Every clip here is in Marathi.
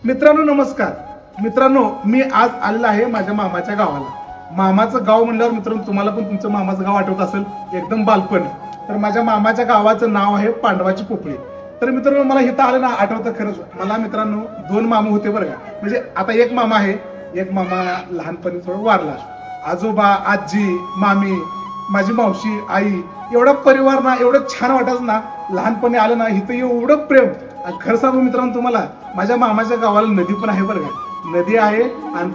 मित्रांनो नमस्कार. मित्रांनो मी आज आलेलो आहे माझ्या मामाच्या गावाला. मामाचं गाव म्हणल्यावर मित्रांनो तुम्हाला पण तुमचं मामाचं गाव आठवत असेल, एकदम बालपण. तर माझ्या मामाच्या गावाचं नाव आहे पांडवाची पोपळी. तर मित्रांनो मला इथं आलं ना आठवतं खरंच. मला मित्रांनो 2 मामा होते बरं का. म्हणजे आता एक मामा आहे, एक मामा लहानपणी थोडं वारला. आजोबा, आजी, मामी, माझी मावशी, आई, एवढा परिवार ना, एवढं छान वाटायचं ना. लहानपणी आलं ना इथं एवढं प्रेम. खरं सांगू मित्रांनो तुम्हाला, माझ्या मामाच्या गावाला नदी पण आहे बरं का. नदी आहे आणि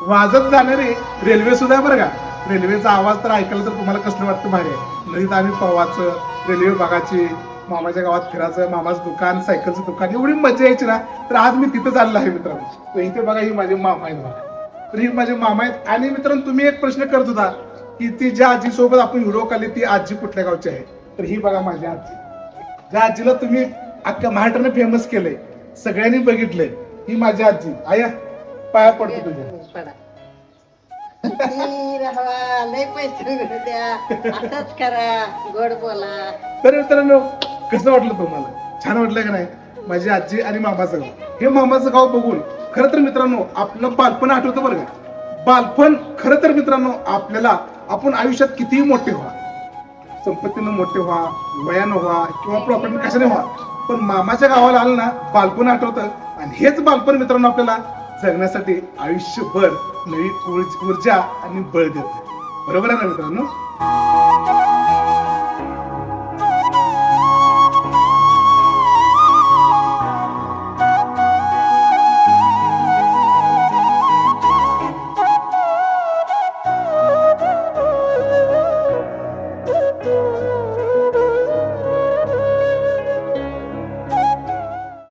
वाजत जाणारी रेल्वे सुद्धा आहे बरं का. रेल्वेचा आवाज तर ऐकायला तर तुम्हाला कसलं वाटतं भारी आहे. नदीत आम्ही पोहायचं, रेल्वे बघायची, मामाच्या गावात फिरायचं, मामाचं दुकान, सायकलचं दुकान, एवढी मजा यायची ना. तर आज मी तिथं चाललो आहे मित्रांनो. तर इथे बघा ही माझे मामा आहेत बघा. तर ही माझे मामा आहेत. आणि मित्रांनो तुम्ही एक प्रश्न करत होता की ती ज्या आजी सोबत आपण व्हिडिओ काढली ती आजी कुठल्या गावची आहे. तर ही बघा माझी आजी. ज्या आजीला तुम्ही अख्ख्या महाराष्ट्राने फेमस केलंय, सगळ्यांनी बघितलंय, ही माझी आजी. आया पाया पडतो तुझ्या. लय पैसे द्या, असंच करा, गोड बोला. तर मित्रांनो कसं वाटलं तुम्हाला? छान वाटलं का नाही? माझी आजी आणि मामाचं गाव, हे मामाचं गाव बघून खरं तर मित्रांनो आपलं बालपण आठवतं बरं का. बालपण खरं तर मित्रांनो आपल्याला आपण आयुष्यात कितीही मोठे व्हा, संपत्तीनं मोठे व्हा, वयानं व्हा किंवा प्रॉपर्टी कशाने व्हा, पण मामाच्या गावाला आलं ना बालपण आठवतं. आणि हेच बालपण मित्रांनो आपल्याला जगण्यासाठी आयुष्यभर नवी ऊर्जा आणि बळ देतं. बरोबर आहे ना मित्रांनो?